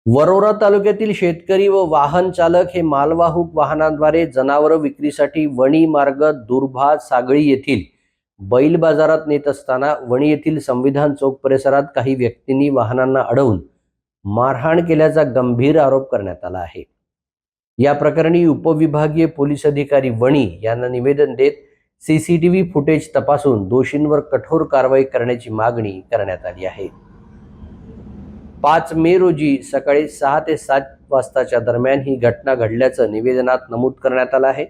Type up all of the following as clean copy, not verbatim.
वरोरा तालुक्यातील शेतकरी व वाहन चालक हे मालवाहूक वाहनाद्वारे जनावर विक्रीसाठी वणी मार्ग दुर्भा सागळी येथील बैल बाजारात नेत असताना वणी येथील संविधान चौक परिसरात काही व्यक्तींनी वाहनांना अडवून मारहाण केल्याचा गंभीर आरोप करण्यात आला आहे। या प्रकरणी उपविभागीय पोलीस अधिकारी वणी यांना निवेदन देत सीसीटीव्ही फुटेज तपासून दोषींवर कठोर कारवाई करण्याची मागणी करण्यात आली आहे। 5 मे रोजी सकाळी 6 ते 7 वाजताच्या दरम्यान ही घटना घडल्याचं निवेदनात नमूद करण्यात आलं आहे।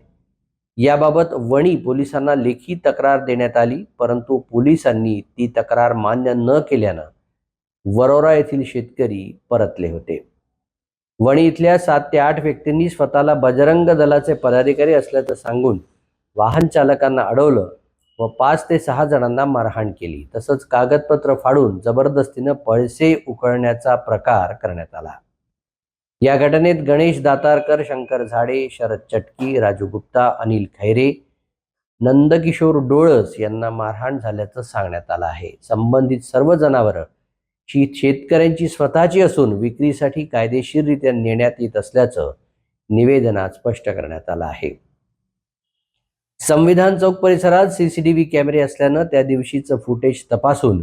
याबाबत वणी पोलिसांना लेखी तक्रार देण्यात आली, परंतु पोलिसांनी ती तक्रार मान्य न केल्यानं वरोरा येथील शेतकरी परतले होते। वणी इथल्या 7 ते 8 व्यक्तींनी स्वतःला बजरंग दलाचे पदाधिकारी असल्याचं सांगून वाहन चालकांना अडवलं व 5 ते 6 जणांना मारहाण केली, तसंच कागदपत्र फाडून जबरदस्तीनं पैसे उकळण्याचा प्रकार करण्यात आला। या घटनेत गणेश दातारकर, शंकर झाडे, शरद चटकी, राजू गुप्ता, अनिल खैरे, नंदकिशोर डोळस यांना मारहाण झाल्याचं सांगण्यात आलं आहे। संबंधित सर्व जनावरं शेतकऱ्यांची स्वतःची असून विक्रीसाठी कायदेशीररित्या नेण्यात येत असल्याचं निवेदनात स्पष्ट करण्यात आलं आहे। संविधान चौक परिसरात सीसीटीव्ही कॅमेरे असल्यानं त्या दिवशीचं फुटेज तपासून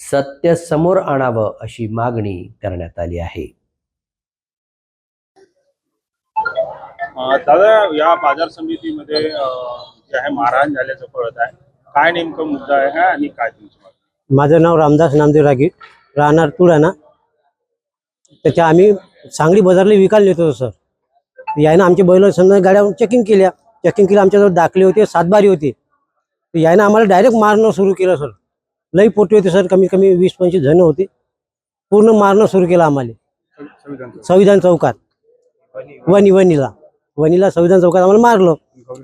सत्य समोर आणावं अशी मागणी करण्यात आली आहे। दादा, या बाजार समितीमध्ये जे आहे मारहाण झाल्याचं कळत आहे, काय नेमकं मुद्दा आहे आणि काय तुमचं मत? माझं नाव रामदास नामदेव रागी, राहणार तुळाणा। त्याच्या आम्ही सांगली बाजारला विकायला नेतो सर। यायनं आमचे बैल समजा गाड्या चेकिंग केल्या, आमच्याजवळ दाखले होते, 7 बारी होते। यायनं आम्हाला डायरेक्ट मारणं सुरू केलं सर। लई पोटे होते सर, कमी कमी 20-25 जण होते। पूर्ण मारणं सुरू केलं आम्हाला संविधान चौकात, वणीला संविधान चौकात आम्हाला मारलं।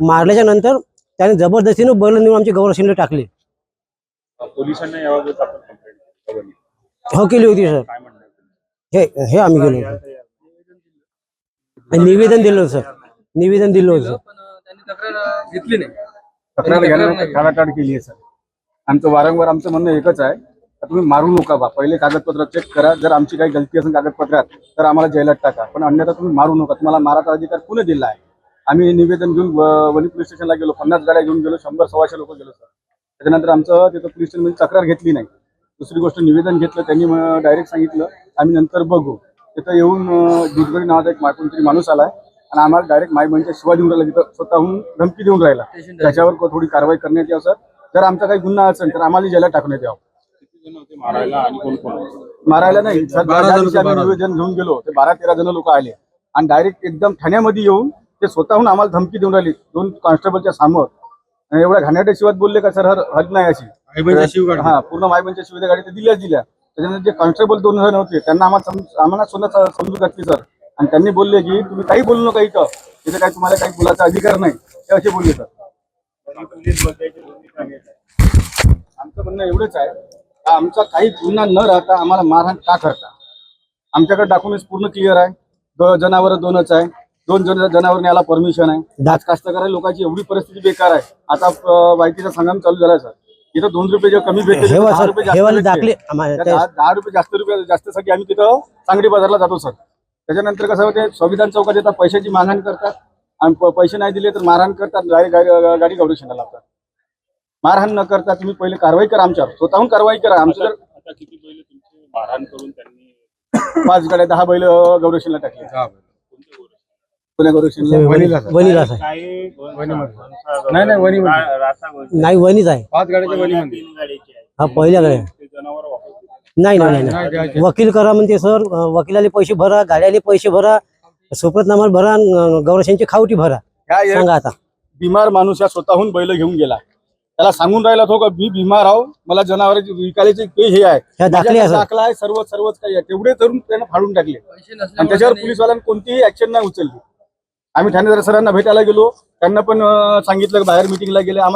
मारल्याच्या नंतर त्याने जबरदस्तीनं बैल नेऊन आमच्या गौरक्षणला टाकले। पोलिसांना याबाबत आपण कंप्लेंट हो केली होती सर। हे आम्ही गेलो, निवेदन दिलं सर, निवेदन दिलं होतं। तक्रार घेतली नाही, तक्रार घ्यायला टाळाटाळ केली आहे सर। आमचं वारंवार आमचं म्हणणं एकच आहे, तुम्ही मारू नका बा, पहिले कागदपत्र चेक करा। जर आमची काही गलती असेल कागदपत्रात तर आम्हाला जेलात टाका, पण अन्यथा तुम्ही मारू नका। तुम्हाला माराचा अधिकार कुणी दिला आहे? आम्ही निवेदन घेऊन वणी पोलीस स्टेशनला गेलो, 50 गाड्या घेऊन गेलो, 100-125 लोक गेलो सर। त्याच्यानंतर आमचं तिथं पोलीस स्टेशनमध्ये तक्रार घेतली नाही। दुसरी गोष्ट, निवेदन घेतलं, त्यांनी डायरेक्ट सांगितलं आम्ही नंतर बघू। तिथं येऊन दुधगडी नावाचा एक कोणतरी माणूस आलाय आणि आम्हाला डायरेक्ट माय बहिणीच्या शिवा देऊन राहिला, तिथं स्वतःहून धमकी देऊन राहिला। त्याच्यावर थोडी कारवाई करण्यात यावं सर। जर आमचा काही गुन्हा असेल तर आम्हाला जेलात टाकण्यात यावं। मारायला आणि कोण मारायला नाही सर, आम्ही निवेदन घेऊन गेलो ते 12-13 जण लोक आले आणि डायरेक्ट एकदम ठाण्यामध्ये येऊन ते स्वतःहून आम्हाला धमकी देऊन राहिली 2 कॉन्स्टेबलच्या समोर। एवढ्या घाणेरड्या शिवात बोलले का सर, हद नाही अशी। हा, पूर्ण मायबनच्या शिवाच्या गाडी तर दिल्या। त्याच्यानंतर जे कॉन्स्टेबल 2 जण होते त्यांना आम्हाला स्वतः समजून घातली सर, आणि त्यांनी बोलले की तुम्ही काही बोलू नका, इथं काही तुम्हाला काही बोलायचा अधिकार नाही, ते असे बोलले सर। आमचं म्हणणं एवढंच आहे, आमचा काही गुन्हा न राहता आम्हाला मारहाण का करता? आमच्याकडे डॉक्युमेंट्स पूर्ण क्लिअर आहे। जनावर 2च आहे, 2 जनावरने याला परमिशन आहे। आज कास्तकरी लोकांची एवढी परिस्थिती बेकार आहे। आता बायकीचा संगम चालू झाला सर, इथं 2 रुपये जे कमी भेटते, 10 रुपये जास्तसाठी आम्ही तिथं सांगली बाजारला जातो सर। त्याच्यानंतर कसं होते, संविधान चौकात येतात, पैशाची मागणी करतात आणि पैसे नाही दिले तर मारहाण करतात, गाडी गौरक्षणाला लावतात। मारहाण न करता तुम्ही पहिले कारवाई करा, आमच्यावर स्वतःहून कारवाई करा। आमच्या जर आता किती बैल तुमचे मारहाण करून त्यांनी 5 गाड्या 10 बैल गौरक्षणला टाकले। पुण्या गौरक्षणला वणीलाच आहे। नाही, वणीच आहे। 5 गाड्याच्या वणीमध्ये हा, पहिल्या गाड्या जनावर नाही। वकील करा म्हणते सर, वकिलाले पैसे भरा, गाड्याले पैसे भरा, सुप्रतनामा भरा, गौरक्षणची खावटी भरा। सांगा आता, बिमार माणूस या स्वतःहून बैल घेऊन गेला, त्याला सांगून राहिला तो का मी बिमार आहो, मला जनावर विकायचे हे आहे, दाखला आहे, सर्वच काही आहे। तेवढे धरून त्यांना फाडून टाकले आणि त्याच्यावर पोलीसवाल्यांनी कोणतीही ऍक्शन नाही उचलली। आम्ही ठाणेदार सरांना भेटायला गेलो, त्यांना पण सांगितलं बाहेर मिटिंगला गेले।